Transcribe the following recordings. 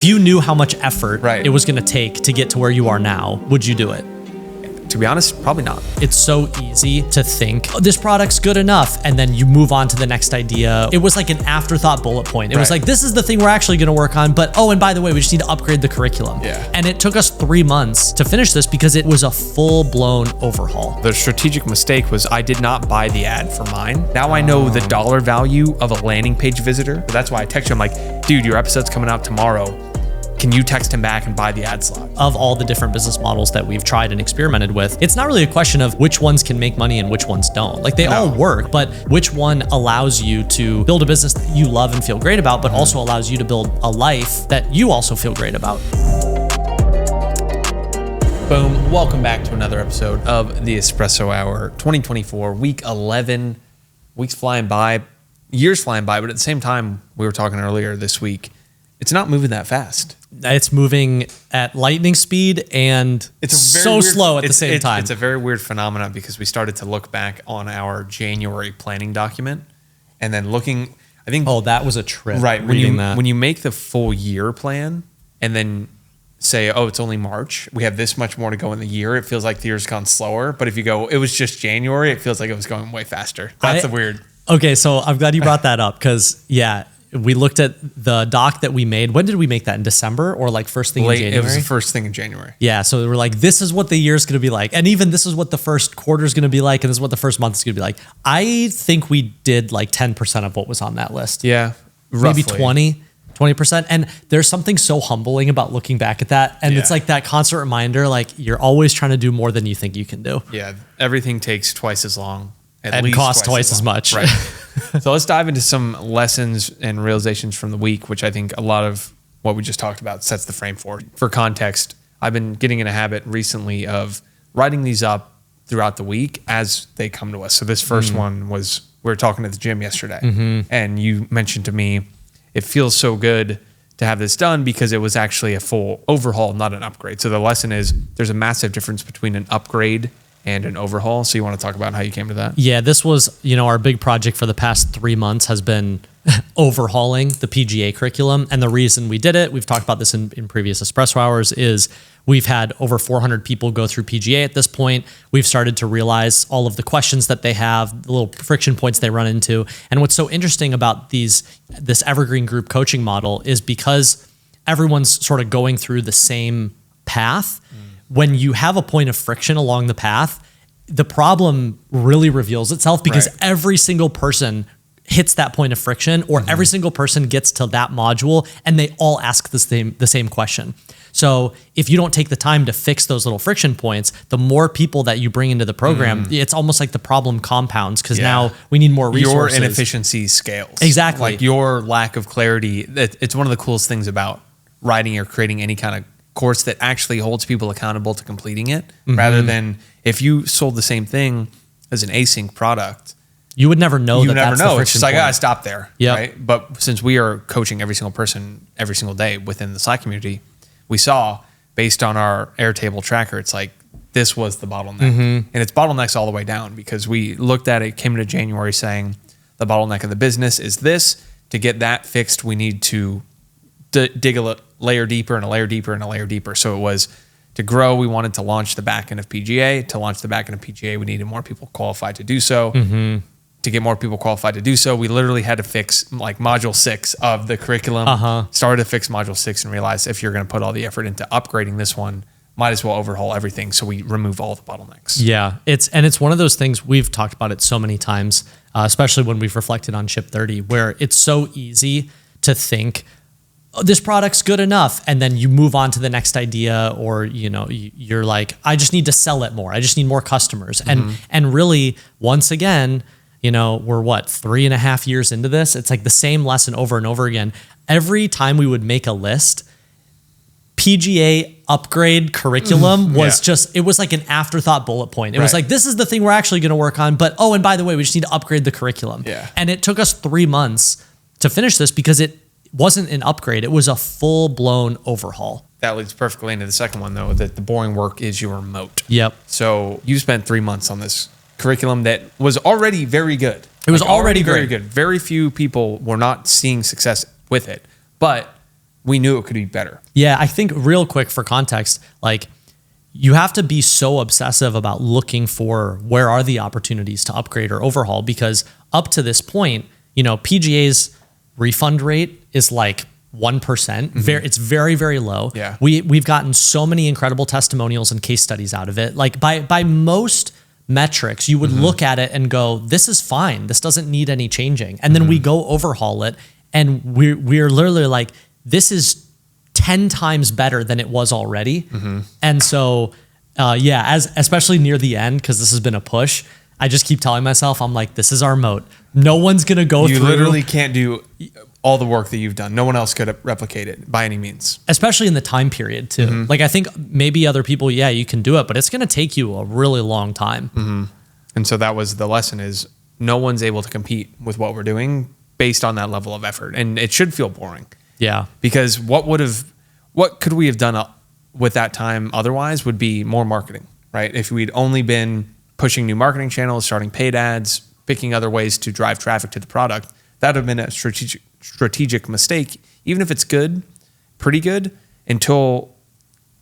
If you knew how much effort Right. it was going to take to get to where you are now, would you do it? To be honest, probably not. It's so easy to think, oh, this product's good enough, and then you move on to the next idea. It was like an afterthought bullet point. It was like, this is the thing we're actually going to work on, but oh, and by the way, we just need to upgrade the curriculum. Yeah. And it took us 3 months to finish this because it was a full-blown overhaul. The strategic mistake was I did not buy the ad for mine. Now I know the dollar value of a landing page visitor. So that's why I text you. I'm like, dude, your episode's coming out tomorrow. Can you text him back and buy the ad slot? Of all the different business models that we've tried and experimented with, it's not really a question of which ones can make money and which ones don't. Like they all work, but which one allows you to build a business that you love and feel great about, but also allows you to build a life that you also feel great about. Boom. Welcome back to another episode of the Espresso Hour 2024, week 11. Weeks flying by, years flying by, but at the same time, we were talking earlier this week, it's not moving that fast. It's moving at lightning speed and it's so weird, slow at the same time. It's a very weird phenomenon because we started to look back on our January planning document and then looking, I think. Oh, that was a trip. Right. That. When you make the full year plan and then say, oh, it's only March, we have this much more to go in the year, it feels like the year's gone slower. But if you go, it was just January, it feels like it was going way faster. That's the weird. Okay, so I'm glad you brought that up because, yeah. We looked at the doc that we made. When did we make that? In December or like first thing in January? It was the first thing in January. Yeah. So we're like, this is what the year's going to be like. And even this is what the first quarter is going to be like. And this is what the first month is going to be like. I think we did like 10% of what was on that list. Yeah. Roughly. Maybe 20%. And there's something so humbling about looking back at that. And it's like that constant reminder, like you're always trying to do more than you think you can do. Yeah. Everything takes twice as long. And costs twice as much. Right. So let's dive into some lessons and realizations from the week, which I think a lot of what we just talked about sets the frame for. For context, I've been getting in a habit recently of writing these up throughout the week as they come to us. So this first one was, we were talking at the gym yesterday and you mentioned to me, it feels so good to have this done because it was actually a full overhaul, not an upgrade. So the lesson is there's a massive difference between an upgrade and an overhaul. So you want to talk about how you came to that? Yeah, this was, our big project for the past 3 months has been overhauling the PGA curriculum. And the reason we did it, we've talked about this in previous Espresso Hours, is we've had over 400 people go through PGA at this point. We've started to realize all of the questions that they have, the little friction points they run into. And what's so interesting about this evergreen group coaching model is because everyone's sort of going through the same path. When you have a point of friction along the path, the problem really reveals itself because every single person hits that point of friction or every single person gets to that module and they all ask the same question. So if you don't take the time to fix those little friction points, the more people that you bring into the program, it's almost like the problem compounds because now we need more resources. Your inefficiency scales. Exactly. Like your lack of clarity. It's one of the coolest things about writing or creating any kind of course that actually holds people accountable to completing it rather than if you sold the same thing as an async product, you would never know that's the friction it's just like, point. I stop there. Yep. Right. But since we are coaching every single person every single day within the Slack community, we saw based on our Airtable tracker, it's like, this was the bottleneck and it's bottlenecks all the way down because we looked at it, came into January saying the bottleneck of the business is this. To get that fixed, we need to dig a layer deeper and a layer deeper and a layer deeper. So it was to grow. We wanted to launch the back end of PGA. To launch the back end of PGA, we needed more people qualified to do so. To get more people qualified to do so, we literally had to fix like module 6 of the curriculum. Started to fix module 6 and realized if you're going to put all the effort into upgrading this one, might as well overhaul everything. So we remove all the bottlenecks. Yeah, it's one of those things we've talked about it so many times, especially when we've reflected on Chip 30, where it's so easy to think, oh, this product's good enough. And then you move on to the next idea or, you're like, I just need to sell it more. I just need more customers. And really, once again, we're 3.5 years into this. It's like the same lesson over and over again. Every time we would make a list, PGA upgrade curriculum was it was like an afterthought bullet point. It was like, this is the thing we're actually going to work on. But, oh, and by the way, we just need to upgrade the curriculum. Yeah. And it took us 3 months to finish this because it wasn't an upgrade. It was a full-blown overhaul. That leads perfectly into the second one, though, that the boring work is your moat. Yep. So you spent 3 months on this curriculum that was already very good. It was already very great. good. Very few people were not seeing success with it. But we knew it could be better. Yeah, I think real quick for context, like you have to be so obsessive about looking for where are the opportunities to upgrade or overhaul, because up to this point, PGA's refund rate is like 1%. It's very, very low. Yeah. We've gotten so many incredible testimonials and case studies out of it. Like by most metrics, you would look at it and go, this is fine. This doesn't need any changing. And then we go overhaul it and we're literally like, this is 10 times better than it was already. And so, especially near the end, because this has been a push, I just keep telling myself, I'm like, this is our moat. No one's going to go through. You literally can't do all the work that you've done. No one else could replicate it by any means. Especially in the time period too. Like I think maybe other people, you can do it, but it's going to take you a really long time. And so that was the lesson, is no one's able to compete with what we're doing based on that level of effort. And it should feel boring. Yeah. Because what could we have done with that time otherwise would be more marketing, right? If we'd only been pushing new marketing channels, starting paid ads, picking other ways to drive traffic to the product, that would have been a strategic mistake, even if it's good, pretty good, until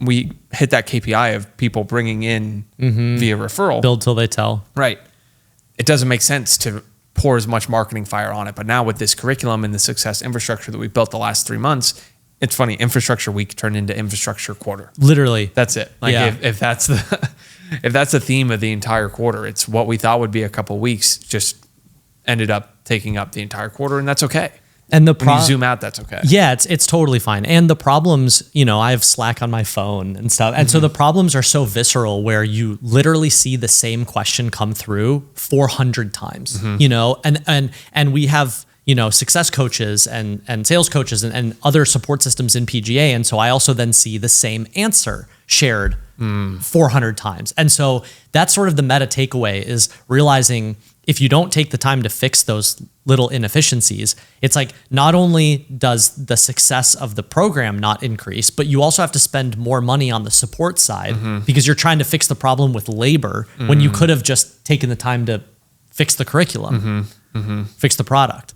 we hit that KPI of people bringing in via referral. Build till they tell. Right. It doesn't make sense to pour as much marketing fire on it. But now with this curriculum and the success infrastructure that we built the last 3 months, it's funny, infrastructure week turned into infrastructure quarter. Literally. That's it. Like if that's the theme of the entire quarter, it's what we thought would be a couple of weeks just ended up taking up the entire quarter, and that's okay. And when you zoom out, that's okay. Yeah, it's totally fine. And the problems, I have Slack on my phone and stuff. And so the problems are so visceral where you literally see the same question come through 400 times, and we have, success coaches and sales coaches and other support systems in PGA. And so I also then see the same answer shared 400 times. And so that's sort of the meta takeaway, is realizing if you don't take the time to fix those little inefficiencies, it's like not only does the success of the program not increase, but you also have to spend more money on the support side because you're trying to fix the problem with labor when you could have just taken the time to fix the curriculum, fix the product.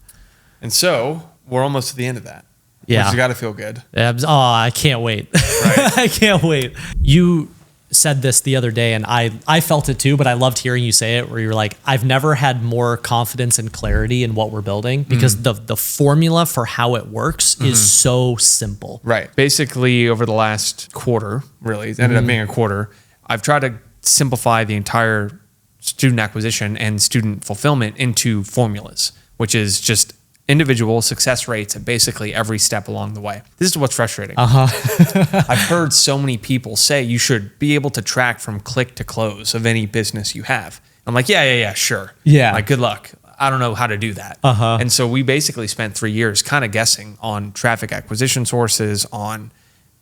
And so we're almost to the end of that. Yeah. Which has got to feel good. Oh, I can't wait. Right. I can't wait. You said this the other day, and I felt it too, but I loved hearing you say it, where you're like, I've never had more confidence and clarity in what we're building, because the formula for how it works is so simple. Right. Basically, over the last quarter, really, it ended up being a quarter, I've tried to simplify the entire student acquisition and student fulfillment into formulas, which is just individual success rates at basically every step along the way. This is what's frustrating. I've heard so many people say you should be able to track from click to close of any business you have. I'm like, yeah, sure. Yeah. Like, good luck. I don't know how to do that. And so we basically spent 3 years kind of guessing on traffic acquisition sources, on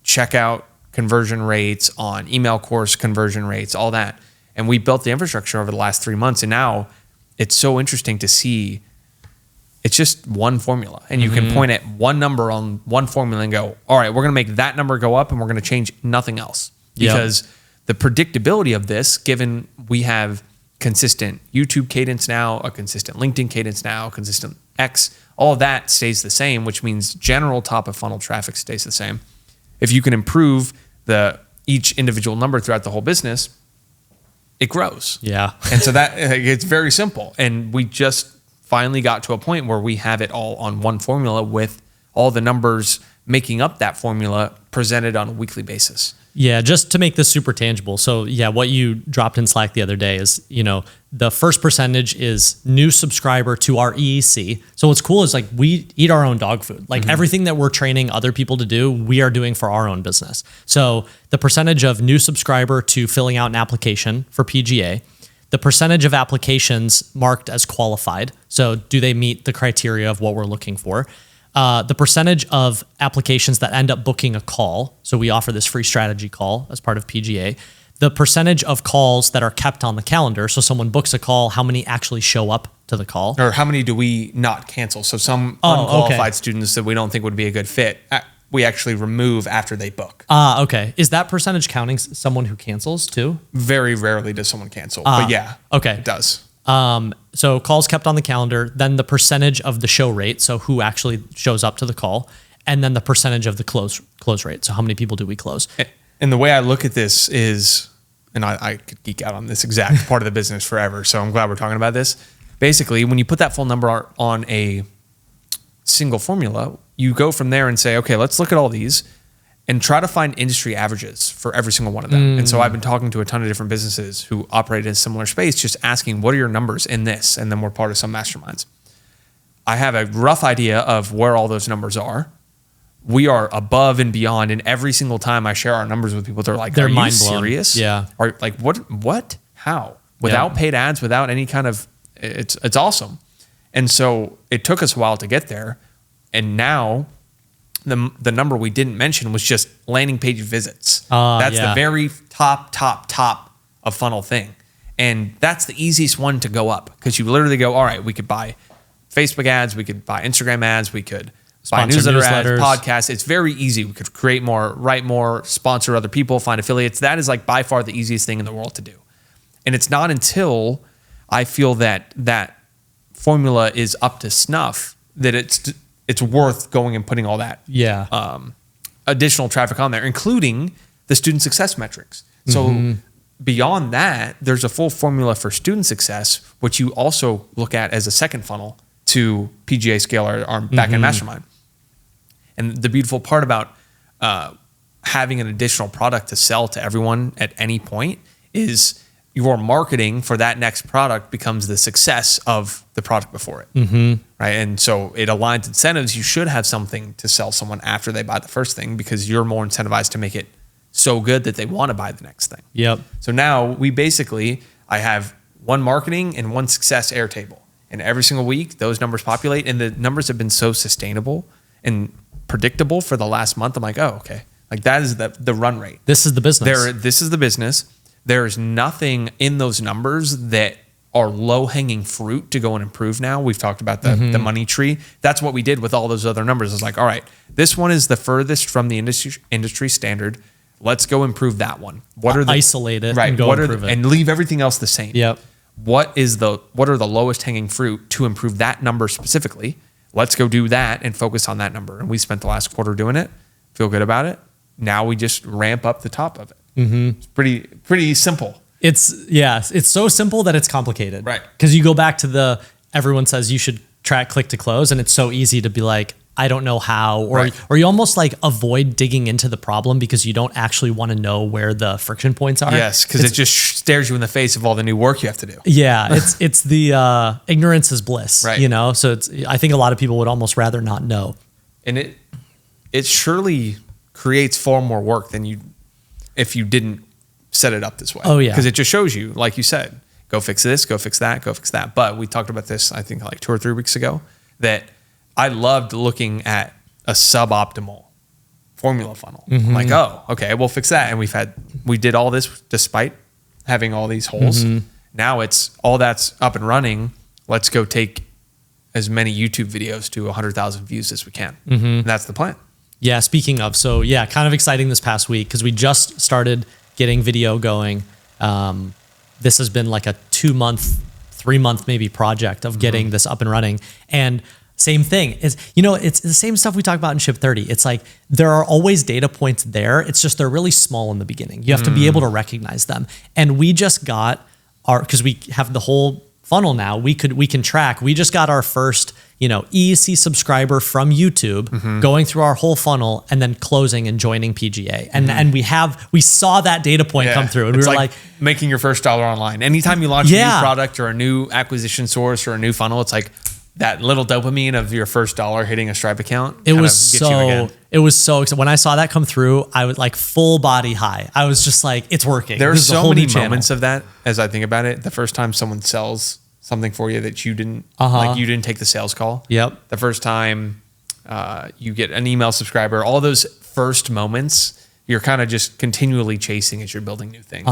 checkout conversion rates, on email course conversion rates, all that. And we built the infrastructure over the last 3 months. And now it's so interesting to see it's just one formula, and you can point at one number on one formula and go, all right, we're going to make that number go up and we're going to change nothing else. Because the predictability of this, given we have consistent YouTube cadence now, a consistent LinkedIn cadence now, consistent X, all of that stays the same, which means general top of funnel traffic stays the same. If you can improve each individual number throughout the whole business, it grows. Yeah. And so that it's very simple. And we just finally got to a point where we have it all on one formula, with all the numbers making up that formula presented on a weekly basis. Yeah, just to make this super tangible. So what you dropped in Slack the other day is, the first percentage is new subscriber to our EEC. So what's cool is, like, we eat our own dog food. Like everything that we're training other people to do, we are doing for our own business. So the percentage of new subscriber to filling out an application for PGA, the percentage of applications marked as qualified. So do they meet the criteria of what we're looking for? The percentage of applications that end up booking a call. So we offer this free strategy call as part of PGA. The percentage of calls that are kept on the calendar. So someone books a call, how many actually show up to the call? Or how many do we not cancel? So some unqualified students that we don't think would be a good fit, we actually remove after they book. Okay. Is that percentage counting someone who cancels too? Very rarely does someone cancel, but yeah, okay, it does. So calls kept on the calendar, then the percentage of the show rate, so who actually shows up to the call, and then the percentage of the close rate. So how many people do we close? And the way I look at this is, and I could geek out on this exact part of the business forever, so I'm glad we're talking about this. Basically, when you put that full number on a single formula, you go from there and say, okay, let's look at all these and try to find industry averages for every single one of them. And so I've been talking to a ton of different businesses who operate in a similar space, just asking, what are your numbers in this? And then we're part of some masterminds. I have a rough idea of where all those numbers are. We are above and beyond, and every single time I share our numbers with people, they're like, "Are you serious? Yeah. Or like, what? How? Without paid ads, without any kind of, it's awesome." And so it took us a while to get there, and now the number we didn't mention was just landing page visits. That's the very top of funnel thing, and that's the easiest one to go up because you literally go, all right, we could buy Facebook ads, we could buy Instagram ads, we could buy newsletters, podcasts. It's very easy. We could create more, write more, sponsor other people, find affiliates. That is like by far the easiest thing in the world to do. And it's not until I feel that that formula is up to snuff that it's worth going and putting all that additional traffic on there, including the student success metrics. So beyond that, there's a full formula for student success, which you also look at as a second funnel to PGA Scale, our back-end mastermind. And the beautiful part about having an additional product to sell to everyone at any point is your marketing for that next product becomes the success of the product before it, right? And so it aligns incentives. You should have something to sell someone after they buy the first thing because you're more incentivized to make it so good that they want to buy the next thing. Yep. So now I have one marketing and one success Airtable. And every single week, those numbers populate. And the numbers have been so sustainable and predictable for the last month. I'm like, oh, okay. Like that is the run rate. This is the business. This is the business. There's nothing in those numbers that are low-hanging fruit to go and improve now. We've talked about the money tree. That's what we did with all those other numbers. It's like, all right, this one is the furthest from the industry standard. Let's go improve that one. Isolate it and go improve it. And leave everything else the same. Yep. What are the lowest hanging fruit to improve that number specifically? Let's go do that and focus on that number. And we spent the last quarter doing it. Feel good about it. Now we just ramp up the top of it. It's pretty simple. It's so simple that it's complicated. Right. Because you go back to everyone says you should track click to close, and it's so easy to be like, I don't know how, or you almost like avoid digging into the problem because you don't actually want to know where the friction points are. Yes, because it just stares you in the face of all the new work you have to do. Yeah, it's the ignorance is bliss, right? You know, so I think a lot of people would almost rather not know. And it surely creates far more work than if you didn't set it up this way. Oh yeah, because it just shows you, like you said, go fix this, go fix that, go fix that. But we talked about this, I think, like 2 or 3 weeks ago, that I loved looking at a suboptimal formula funnel. I'm like, oh, okay, we'll fix that. And we did all this despite having all these holes. Now it's all that's up and running. Let's go take as many YouTube videos to 100,000 views as we can. And that's the plan. Yeah. Speaking of, so yeah, kind of exciting this past week because we just started getting video going. This has been like a 2-month, 3-month maybe project of getting this up and running. And same thing is, it's the same stuff we talk about in Ship 30. It's like there are always data points there. It's just they're really small in the beginning. You have to be able to recognize them. And we just got because we have the whole funnel now. We can track. We just got our first EEC subscriber from YouTube going through our whole funnel and then closing and joining PGA. And we saw that data point come through and we were like making your first dollar online. Anytime you launch a new product or a new acquisition source or a new funnel, it's like that little dopamine of your first dollar hitting a Stripe account. It was so exciting. When I saw that come through, I was like full body high. I was just like, it's working. There are so many moments of that as I think about it. The first time someone sells something for you that you didn't like, you didn't take the sales call. Yep. The first time you get an email subscriber, all those first moments, you're kind of just continually chasing as you're building new things.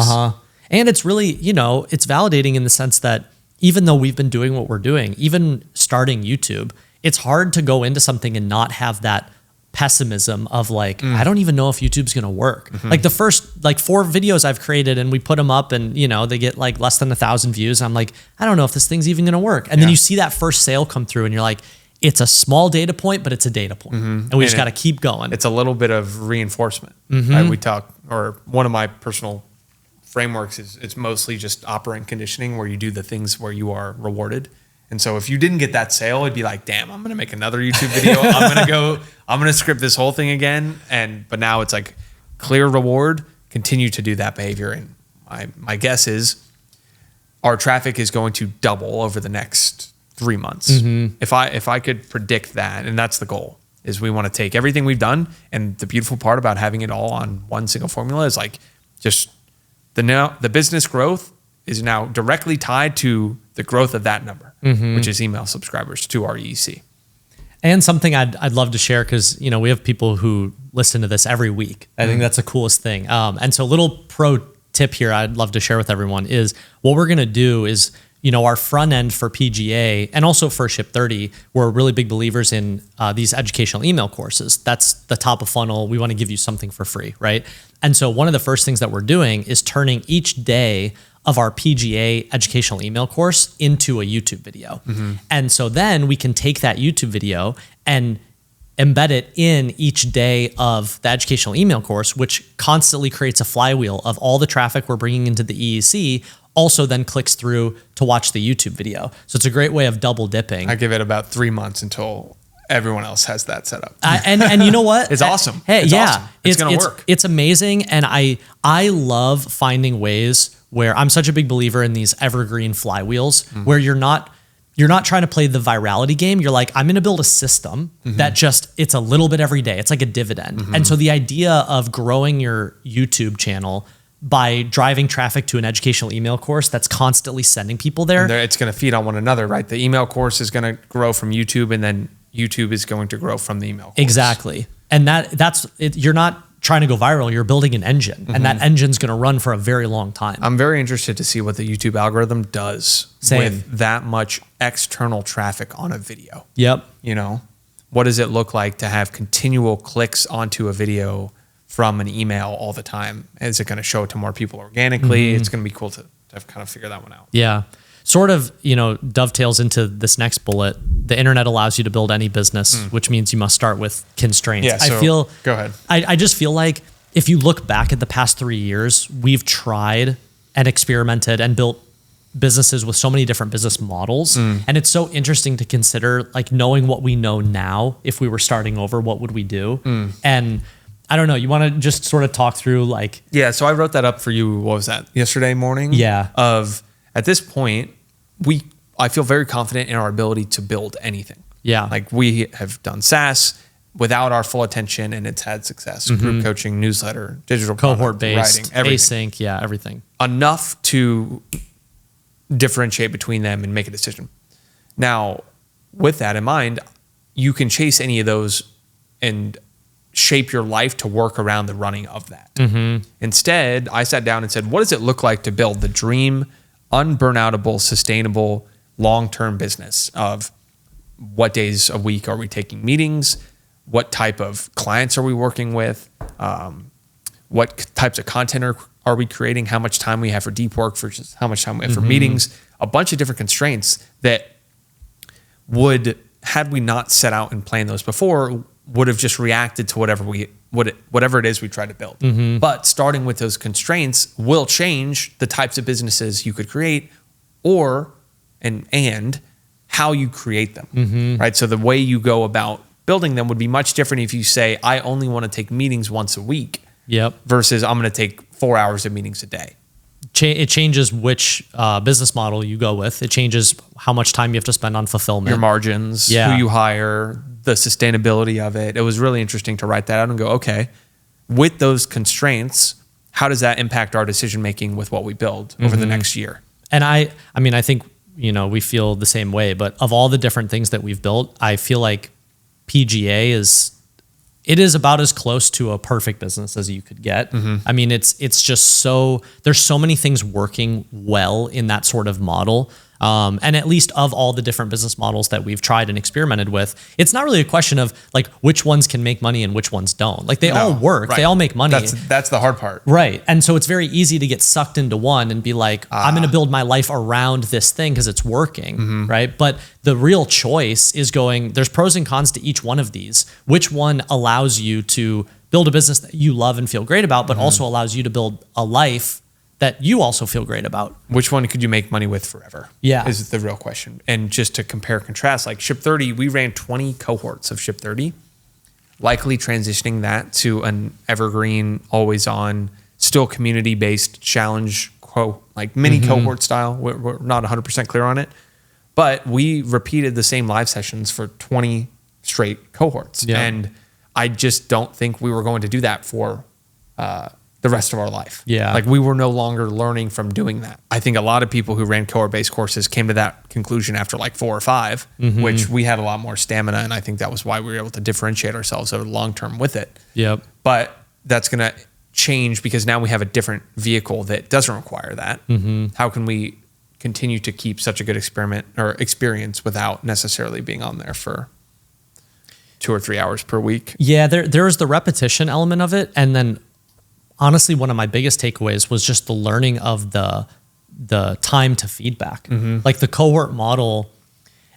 And it's really, it's validating in the sense that even though we've been doing what we're doing, even starting YouTube, it's hard to go into something and not have that pessimism of like, I don't even know if YouTube's going to work. Like the first 4 videos I've created and we put them up and, they get like less than 1,000 views. I'm like, I don't know if this thing's even going to work. And then you see that first sale come through and you're like, it's a small data point, but it's a data point. And we just got to keep going. It's a little bit of reinforcement. Right? We talk, or one of my personal frameworks is it's mostly just operant conditioning, where you do the things where you are rewarded. And so if you didn't get that sale, it'd be like, damn, I'm going to make another YouTube video. I'm going to script this whole thing again. But now it's like clear reward, continue to do that behavior. And my guess is our traffic is going to double over the next 3 months. If I could predict that, and that's the goal, is we want to take everything we've done. And the beautiful part about having it all on one single formula is like just the business growth is now directly tied to the growth of that number, which is email subscribers to our EEC. And something I'd love to share, because we have people who listen to this every week. I think that's the coolest thing. And so a little pro tip here I'd love to share with everyone is what we're going to do is, our front end for PGA and also for Ship 30, we're really big believers in these educational email courses. That's the top of funnel. We want to give you something for free, right? And so one of the first things that we're doing is turning each day of our PGA educational email course into a YouTube video. And so then we can take that YouTube video and embed it in each day of the educational email course, which constantly creates a flywheel of all the traffic we're bringing into the EEC also then clicks through to watch the YouTube video. So it's a great way of double dipping. I give it about 3 months until everyone else has that set up. And you know what? It's awesome. Hey, it's yeah, awesome. It's going to work. It's amazing. And I love finding ways where I'm such a big believer in these evergreen flywheels where you're not trying to play the virality game. You're like, I'm going to build a system that it's a little bit every day. It's like a dividend. And so the idea of growing your YouTube channel by driving traffic to an educational email course that's constantly sending people there. And it's going to feed on one another, right? The email course is going to grow from YouTube, and then YouTube is going to grow from the email course. Exactly. And that's it. You're not trying to go viral. You're building an engine, and that engine's going to run for a very long time. I'm very interested to see what the YouTube algorithm does with that much external traffic on a video. Yep. What does it look like to have continual clicks onto a video from an email all the time? Is it going to show it to more people organically? It's going to be cool to kind of figure that one out. Yeah. Sort of, dovetails into this next bullet. The internet allows you to build any business, which means you must start with constraints. Yeah, go ahead. I just feel like if you look back at the past 3 years, we've tried and experimented and built businesses with so many different business models. And it's so interesting to consider, like, knowing what we know now. If we were starting over, what would we do? And I don't know. You want to just sort of talk through, like... Yeah, so I wrote that up for you, what was that, yesterday morning? Yeah. At this point, I feel very confident in our ability to build anything. Yeah. Like, we have done SaaS without our full attention, and it's had success. Group coaching, newsletter, digital cohort-based, writing, everything. async, yeah, everything. Enough to differentiate between them and make a decision. Now, with that in mind, you can chase any of those and shape your life to work around the running of that. Instead, I sat down and said, what does it look like to build the dream, unburnoutable, sustainable, long-term business of what days a week are we taking meetings? What type of clients are we working with? What types of content are we creating? How much time we have for deep work versus how much time we have for meetings? A bunch of different constraints that had we not set out and planned those before, would have just reacted to whatever it is we try to build. But starting with those constraints will change the types of businesses you could create, and how you create them, right? So the way you go about building them would be much different if you say, I only want to take meetings once a week, versus I'm going to take 4 hours of meetings a day. It changes which business model you go with. It changes how much time you have to spend on fulfillment. Your margins, who you hire, the sustainability of it. It was really interesting to write that out and go, okay, with those constraints, how does that impact our decision-making with what we build over the next year? And I think, we feel the same way, but of all the different things that we've built, I feel like PGA is about as close to a perfect business as you could get. I mean, it's just there's so many things working well in that sort of model. And at least of all the different business models that we've tried and experimented with, it's not really a question of like which ones can make money and which ones don't. Like they all work, they all make money. That's the hard part. Right. And so it's very easy to get sucked into one and be like, I'm going to build my life around this thing because it's working. Right. But the real choice is there's pros and cons to each one of these. Which one allows you to build a business that you love and feel great about, but also allows you to build a life that you also feel great about? Which one could you make money with forever? Yeah. Is the real question. And just to compare and contrast, like Ship 30, we ran 20 cohorts of Ship 30, likely transitioning that to an evergreen, always on, still community-based challenge, like mini cohort style. We're not 100% clear on it, but we repeated the same live sessions for 20 straight cohorts. Yeah. And I just don't think we were going to do that for the rest of our life. Yeah. Like we were no longer learning from doing that. I think a lot of people who ran cohort-based courses came to that conclusion after like 4 or 5, which we had a lot more stamina. And I think that was why we were able to differentiate ourselves over the long term with it. Yep. But that's going to change because now we have a different vehicle that doesn't require that. How can we continue to keep such a good experience without necessarily being on there for 2 or 3 hours per week? Yeah, there is the repetition element of it. And then honestly, one of my biggest takeaways was just the learning of the time to feedback, like the cohort model.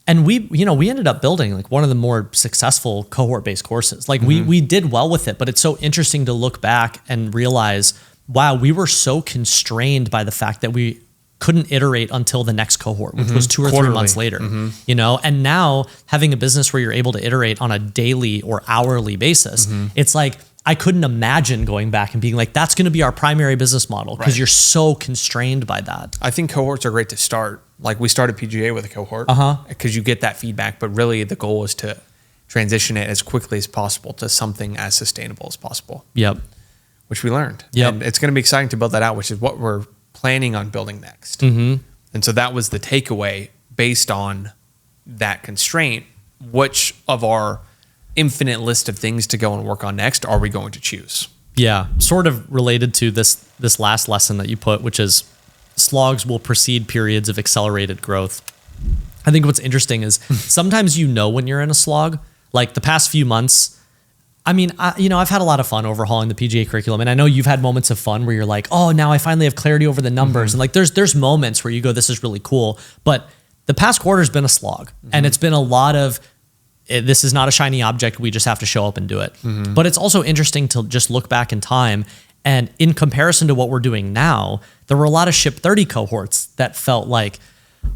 And we ended up building like one of the more successful cohort-based courses. Like we did well with it, but it's so interesting to look back and realize, wow, we were so constrained by the fact that we couldn't iterate until the next cohort, which was 2 or 3 months later, and now having a business where you're able to iterate on a daily or hourly basis, it's like, I couldn't imagine going back and being like, that's going to be our primary business model because you're so constrained by that. I think cohorts are great to start. Like we started PGA with a cohort because you get that feedback, but really the goal is to transition it as quickly as possible to something as sustainable as possible. Yep. Which we learned. Yep. And it's going to be exciting to build that out, which is what we're planning on building next. And so that was the takeaway based on that constraint. Which of our infinite list of things to go and work on next are we going to choose? Yeah, sort of related to this last lesson that you put, which is slogs will precede periods of accelerated growth. I think what's interesting is sometimes when you're in a slog, like the past few months. I mean, I've had a lot of fun overhauling the PGA curriculum, and I know you've had moments of fun where you're like, oh, now I finally have clarity over the numbers, and like there's moments where you go, this is really cool. But the past quarter's been a slog, and it's been a lot of, this is not a shiny object. We just have to show up and do it. But it's also interesting to just look back in time. And in comparison to what we're doing now, there were a lot of Ship 30 cohorts that felt like,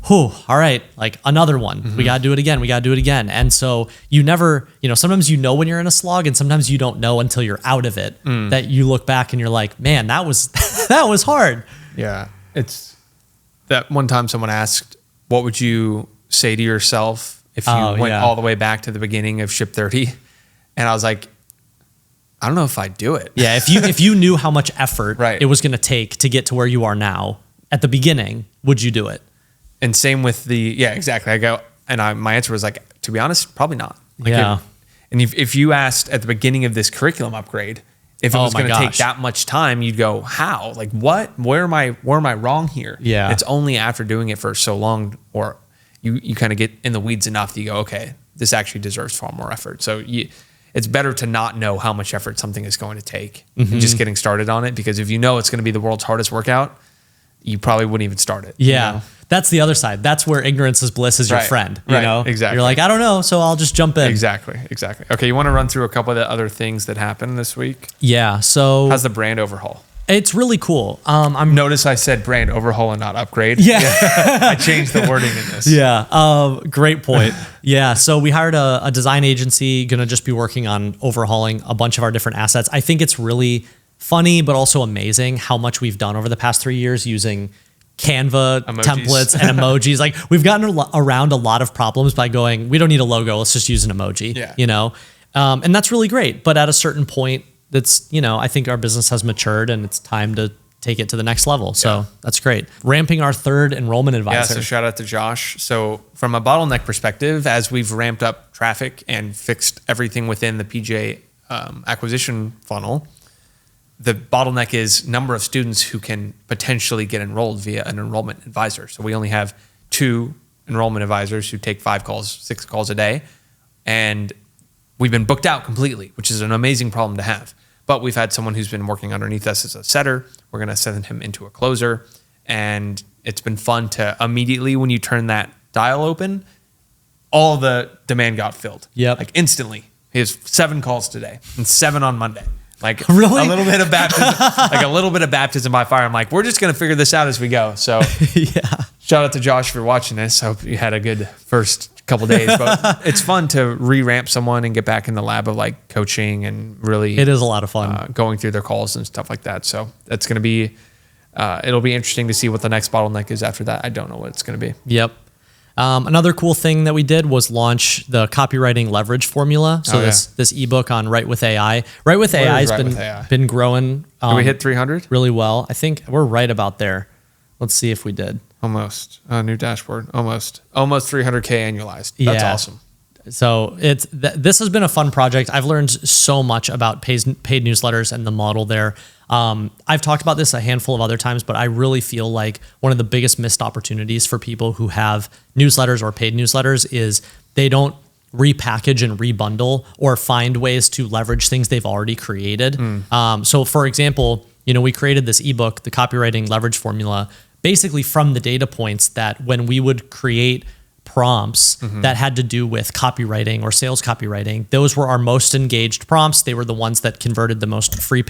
all right, like another one. We got to do it again. We got to do it again. And so you never, sometimes when you're in a slog and sometimes you don't know until you're out of it that you look back and you're like, man, that was hard. Yeah. It's that one time someone asked, what would you say to yourself if you went all the way back to the beginning of Ship 30? And I was like, I don't know if I'd do it. Yeah, if you knew how much effort Right. it was going to take to get to where you are now at the beginning, would you do it? And same with exactly. I go, and my answer was like, to be honest, probably not. Like Yeah. And if you asked at the beginning of this curriculum upgrade, if it was going to take that much time, you'd go, how? Like what? Where am I wrong here? Yeah. It's only after doing it for so long, or you kind of get in the weeds enough that you go, okay, this actually deserves far more effort. So it's better to not know how much effort something is going to take and just getting started on it, because if you know it's going to be the world's hardest workout, you probably wouldn't even start it. Yeah. That's the other side. That's where ignorance is bliss is your friend. You know? Exactly. You're like, I don't know, so I'll just jump in. Exactly. Okay, you want to run through a couple of the other things that happened this week? Yeah. So how's the brand overhaul? It's really cool. Notice I said brand overhaul and not upgrade. Yeah. I changed the wording in this. Yeah. Great point. Yeah. So we hired a design agency, going to just be working on overhauling a bunch of our different assets. I think it's really funny, but also amazing how much we've done over the past 3 years using Canva templates and emojis. Like we've gotten around a lot of problems by going, we don't need a logo. Let's just use an emoji, and that's really great. But at a certain point, that's, I think our business has matured and it's time to take it to the next level. So that's great. Ramping our third enrollment advisor. Yeah, so shout out to Josh. So from a bottleneck perspective, as we've ramped up traffic and fixed everything within the PJ acquisition funnel, the bottleneck is number of students who can potentially get enrolled via an enrollment advisor. So we only have 2 enrollment advisors who take 5 calls, 6 calls a day. And we've been booked out completely, which is an amazing problem to have. But we've had someone who's been working underneath us as a setter. We're going to send him into a closer. And it's been fun to immediately, when you turn that dial open, all the demand got filled. Yep. Like instantly. He has 7 calls today and 7 on Monday. Like really? a little bit of baptism, by fire. I'm like, we're just going to figure this out as we go. So yeah. Shout out to Josh for watching this. Hope you had a good first couple days, but it's fun to re-ramp someone and get back in the lab of like coaching and really. It is a lot of fun going through their calls and stuff like that. So that's going to be, it'll be interesting to see what the next bottleneck is after that. I don't know what it's going to be. Yep. Another cool thing that we did was launch the copywriting leverage formula. So this ebook on Write with AI. Write with AI has been growing. Did we hit 300? Really well. I think we're right about there. Let's see if we did. Almost. New dashboard. Almost 300K annualized. That's awesome. So this has been a fun project. I've learned so much about paid newsletters and the model there. I've talked about this a handful of other times, but I really feel like one of the biggest missed opportunities for people who have newsletters or paid newsletters is they don't repackage and rebundle or find ways to leverage things they've already created. So for example, we created this ebook, the copywriting leverage formula, basically from the data points that when we would create prompts that had to do with copywriting or sales copywriting, those were our most engaged prompts. They were the ones that converted the most free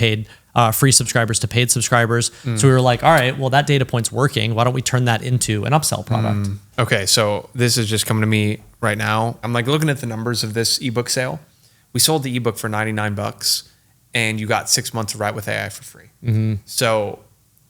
subscribers to paid subscribers. So we were like, all right, well, that data point's working. Why don't we turn that into an upsell product? Okay, so this is just coming to me right now. I'm like looking at the numbers of this ebook sale. We sold the ebook for $99 and you got 6 months of Write with AI for free. So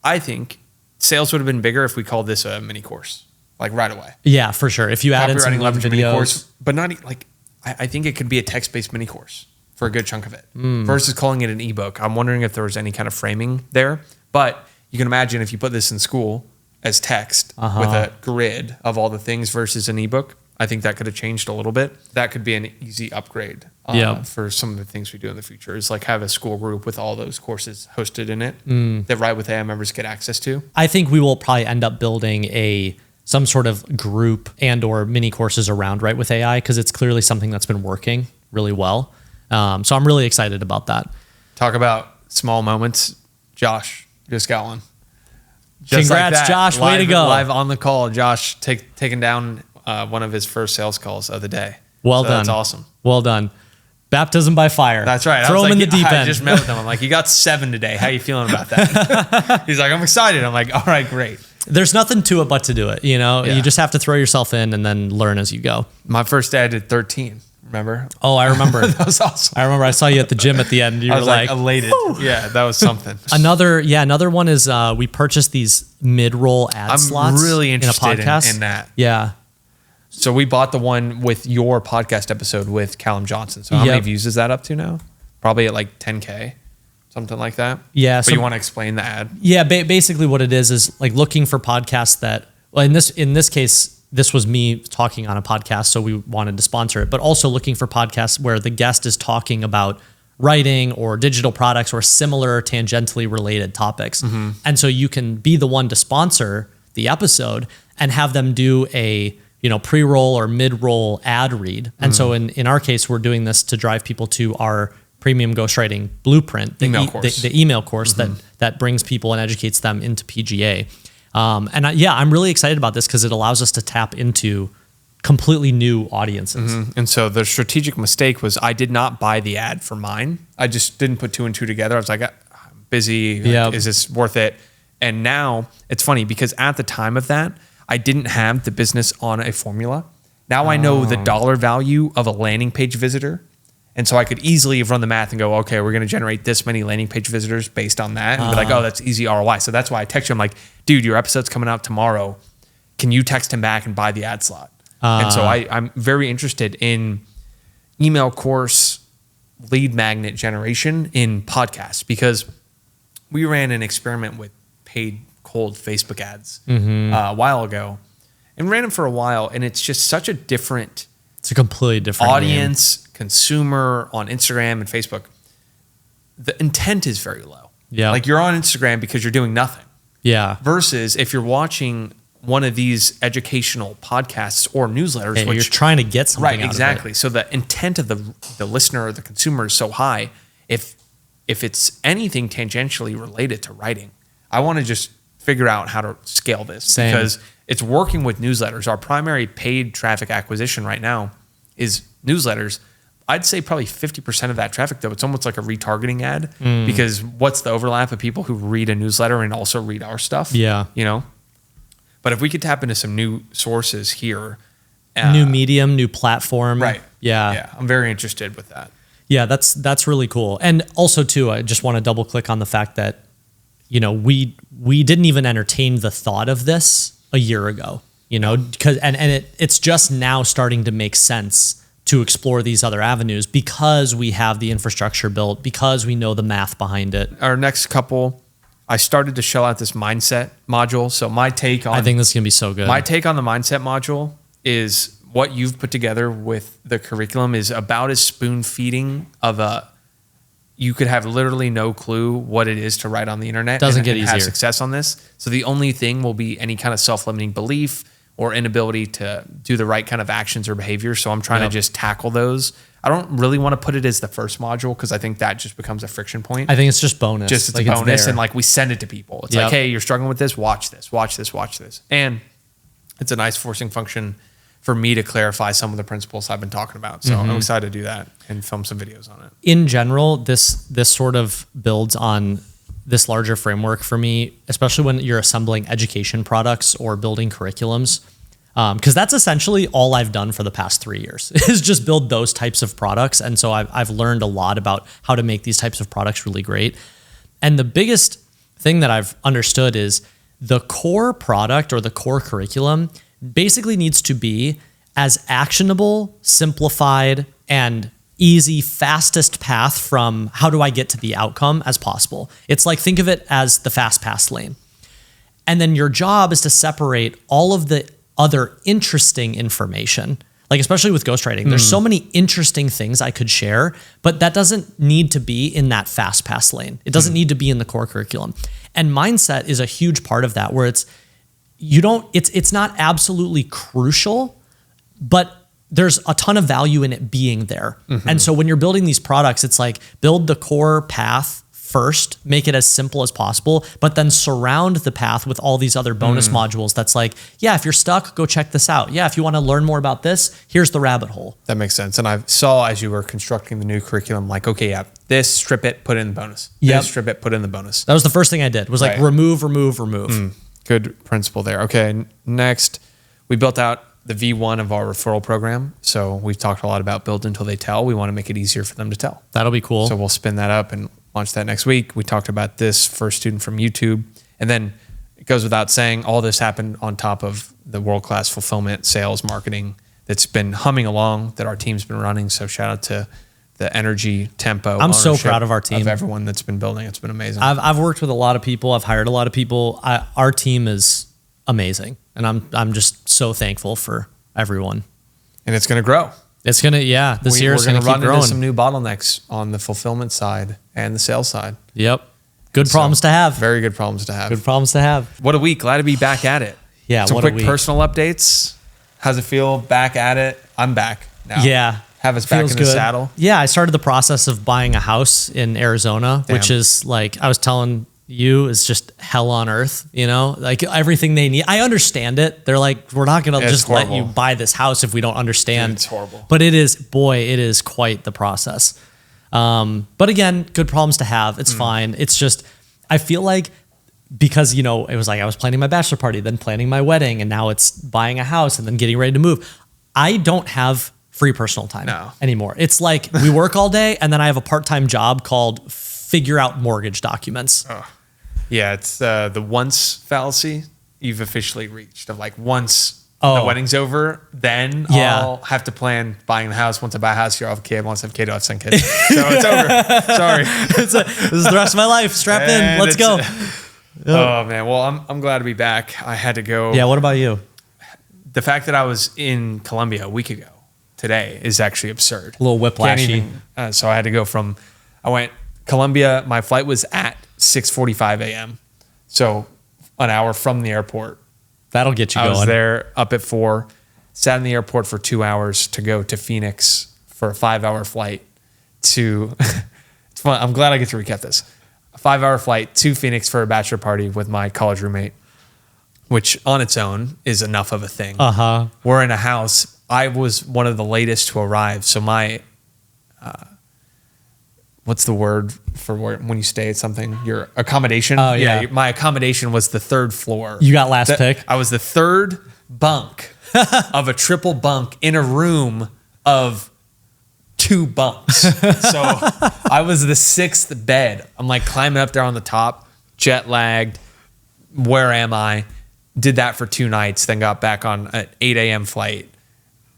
I think sales would have been bigger if we called this a mini course, like right away. Yeah, for sure. If you added some leverage videos, mini course, but not like, I think it could be a text-based mini course for a good chunk of it versus calling it an ebook. I'm wondering if there was any kind of framing there, but you can imagine if you put this in school as text with a grid of all the things versus an ebook, I think that could have changed a little bit. That could be an easy upgrade for some of the things we do in the future, is like have a school group with all those courses hosted in it that Write with AI members get access to. I think we will probably end up building some sort of group and or mini courses around Write with AI because it's clearly something that's been working really well. So I'm really excited about that. Talk about small moments. Josh just got one. Just congrats, like Josh. Way to go. Live on the call. Josh taking down one of his first sales calls of the day. Well done. That's awesome. Well done. Baptism by fire. That's right. Throw him in the deep end. I just met with him. I'm like, you got 7 today. How you feeling about that? He's like, I'm excited. I'm like, all right, great. There's nothing to it but to do it. You just have to throw yourself in and then learn as you go. My first day I did 13. Remember? Oh, I remember. That was awesome. I remember I saw you at the gym at the end. You were like elated. Whew. Yeah, that was something. Another one is we purchased these mid-roll ad slots. I'm really interested in a podcast. In that. Yeah. So we bought the one with your podcast episode with Callum Johnson. So how many views is that up to now? Probably at like 10K, something like that. Yeah. But you want to explain the ad? Yeah. Basically what it is like looking for podcasts that, well, in this case, this was me talking on a podcast, so we wanted to sponsor it, but also looking for podcasts where the guest is talking about writing or digital products or similar tangentially related topics. And so you can be the one to sponsor the episode and have them do a pre-roll or mid-roll ad read. And so in our case, we're doing this to drive people to our premium ghostwriting blueprint, the email course that brings people and educates them into PGA. I'm really excited about this because it allows us to tap into completely new audiences. And so the strategic mistake was I did not buy the ad for mine. I just didn't put 2 and 2 together. I was like, I'm busy. Is this worth it? And now it's funny because at the time of that, I didn't have the business on a formula. Now I know the dollar value of a landing page visitor. And so I could easily run the math and go, okay, we're going to generate this many landing page visitors based on that. And be like, oh, that's easy ROI. So that's why I text you. I'm like, dude, your episode's coming out tomorrow. Can you text him back and buy the ad slot? And so I'm very interested in email course lead magnet generation in podcasts because we ran an experiment with paid cold Facebook ads a while ago and ran them for a while. And it's just such a different... It's a completely different audience, consumer on Instagram and Facebook. The intent is very low. Yeah. Like you're on Instagram because you're doing nothing. Yeah. Versus if you're watching one of these educational podcasts or newsletters. Hey, you're trying to get something right, out exactly. of it. So the intent of the listener or the consumer is so high. If it's anything tangentially related to writing, I want to just figure out how to scale this. Same. Because it's working with newsletters. Our primary paid traffic acquisition right now is newsletters. I'd say probably 50% of that traffic, though, it's almost like a retargeting ad, because what's the overlap of people who read a newsletter and also read our stuff? Yeah. You know? But if we could tap into some new sources here. New medium, new platform. Right. Yeah. Yeah. I'm very interested with that. Yeah, that's really cool. And also too, I just want to double click on the fact that, you know, we didn't even entertain the thought of this a year ago, you know, because it's just now starting to make sense to explore these other avenues because we have the infrastructure built, because we know the math behind it. Our next couple, I started to shell out this mindset module. So I think this is gonna be so good. My take on the mindset module is what you've put together with the curriculum is about as spoon feeding of you could have literally no clue what it is to write on the internet. Doesn't get have easier. success on this. So the only thing will be any kind of self-limiting belief or inability to do the right kind of actions or behavior. So I'm trying to just tackle those. I don't really want to put it as the first module because I think that just becomes a friction point. I think it's just bonus. Just it's like a bonus, and like we send it to people. It's like, hey, you're struggling with this, watch this, watch this, watch this. And it's a nice forcing function for me to clarify some of the principles I've been talking about. So I'm excited to do that and film some videos on it. In general, this sort of builds on this larger framework for me, especially when you're assembling education products or building curriculums. Because that's essentially all I've done for the past 3 years is just build those types of products. And so I've learned a lot about how to make these types of products really great. And the biggest thing that I've understood is the core product or the core curriculum basically needs to be as actionable, simplified, and easy, fastest path from how do I get to the outcome as possible. It's like, think of it as the fast pass lane. And then your job is to separate all of the other interesting information, like especially with ghostwriting. There's so many interesting things I could share, but that doesn't need to be in that fast pass lane. It doesn't need to be in the core curriculum. And mindset is a huge part of that, where it's not absolutely crucial, but there's a ton of value in it being there. And so when you're building these products, it's like build the core path first, make it as simple as possible, but then surround the path with all these other bonus modules. That's like, yeah, if you're stuck, go check this out. Yeah, if you want to learn more about this, here's the rabbit hole. That makes sense. And I saw as you were constructing the new curriculum, like, okay, yeah, this, strip it, put it in the bonus. Yep. This, strip it, put it in the bonus. That was the first thing I did, was like remove. Good principle there. Okay, next, we built out the V1 of our referral program. So we've talked a lot about build until they tell. We want to make it easier for them to tell. That'll be cool. So we'll spin that up and launch that next week. We talked about this for a student from YouTube. And then it goes without saying, all this happened on top of the world-class fulfillment, sales, marketing that's been humming along, that our team's been running. So shout out to the energy, tempo. I'm so proud of our team. Of everyone that's been building. It's been amazing. I've worked with a lot of people. I've hired a lot of people. Our team is amazing. And I'm just so thankful for everyone. And it's going to grow. It's going to, this year is going to keep run growing. Into some new bottlenecks on the fulfillment side and the sales side. Yep. Good problems to have. Very good problems to have. Good problems to have. What a week. Glad to be back at it. Yeah, some what a quick week. Personal updates. How's it feel back at it? I'm back now. Yeah. Have us back in the saddle. Yeah, I started the process of buying a house in Arizona, which is like, I was telling you, is just hell on earth, you know, like everything they need. I understand it. They're like, we're not going to just let you buy this house if we don't understand. Dude, it's horrible. But it is quite the process. But again, good problems to have. It's fine. It's just, I feel like, because, you know, it was like I was planning my bachelor party, then planning my wedding, and now it's buying a house and then getting ready to move. I don't have free personal time anymore. It's like we work all day, and then I have a part-time job called figure out mortgage documents. Yeah, it's the once fallacy you've officially reached, of like, once the wedding's over, then I'll have to plan buying the house. Once I buy a house, you'll have a kid. Once I have a kid, I'll have 10 kids. So it's over. Sorry. This is the rest of my life. Strap in. Let's go. Oh, man. Well, I'm glad to be back. I had to go. Yeah, what about you? The fact that I was in Colombia a week ago today is actually absurd. A little whiplashy. So I had to go I went Colombia. My flight was at 6:45 a.m. So an hour from the airport. That'll get you I going. was there up at 4, sat in the airport for 2 hours to go to Phoenix for a 5-hour flight to, it's fun. I'm glad I get to recap this. A 5-hour flight to Phoenix for a bachelor party with my college roommate, which on its own is enough of a thing. We're in a house. I was one of the latest to arrive. So my, what's the word for when you stay at something? Your accommodation. Oh, yeah. My accommodation was the 3rd floor. You got last pick? I was the 3rd bunk of a triple bunk in a room of 2 bunks. So I was the 6th bed. I'm like climbing up there on the top, jet lagged. Where am I? Did that for 2 nights, then got back on an 8 a.m. flight,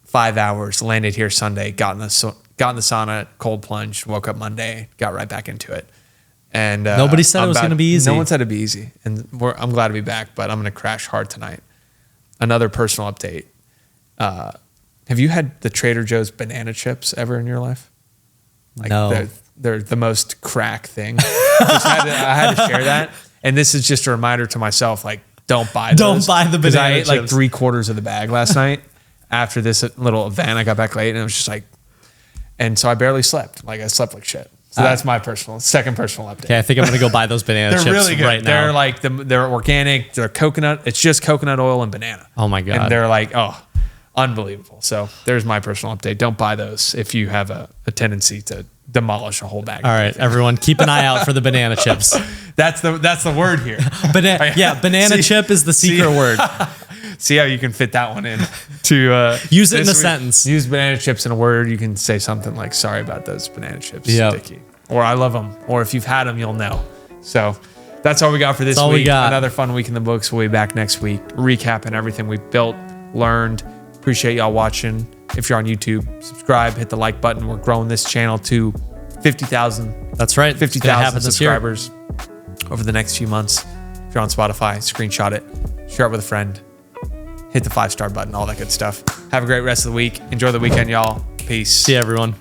5 hours, landed here Sunday, got in the sauna, cold plunge, woke up Monday, got right back into it. And nobody said it was going to be easy. No one said it'd be easy. And I'm glad to be back, but I'm going to crash hard tonight. Another personal update. Have you had the Trader Joe's banana chips ever in your life? Like no. They're the most crack thing. I had to share that. And this is just a reminder to myself, like, don't buy those. Don't buy the banana chips. I ate like 3/4 of the bag last night after this little event. I got back late and it was just like, and so I barely slept. Like I slept like shit. So that's my second personal update. Okay, I think I'm going to go buy those banana chips really good. right now. They're like, they're organic. They're coconut. It's just coconut oil and banana. Oh my God. And they're like, unbelievable. So there's my personal update. Don't buy those if you have a tendency to demolish a whole bag. All right, everyone, keep an eye out for the banana chips. That's the word here. Banana chip is the secret word. See how you can fit that one in to use it in a sentence. Use banana chips in a word. You can say something like, sorry about those banana chips, Yep. Dickie. Or I love them. Or if you've had them, you'll know. So that's all we got for this all week. we got. Another fun week in the books. We'll be back next week, recapping everything we built, learned. Appreciate y'all watching. If you're on YouTube, subscribe, hit the like button. We're growing this channel to 50,000. That's right. 50,000 subscribers over the next few months. If you're on Spotify, screenshot it, share it with a friend, hit the 5-star button, all that good stuff. Have a great rest of the week. Enjoy the weekend, y'all. Peace. See you, everyone.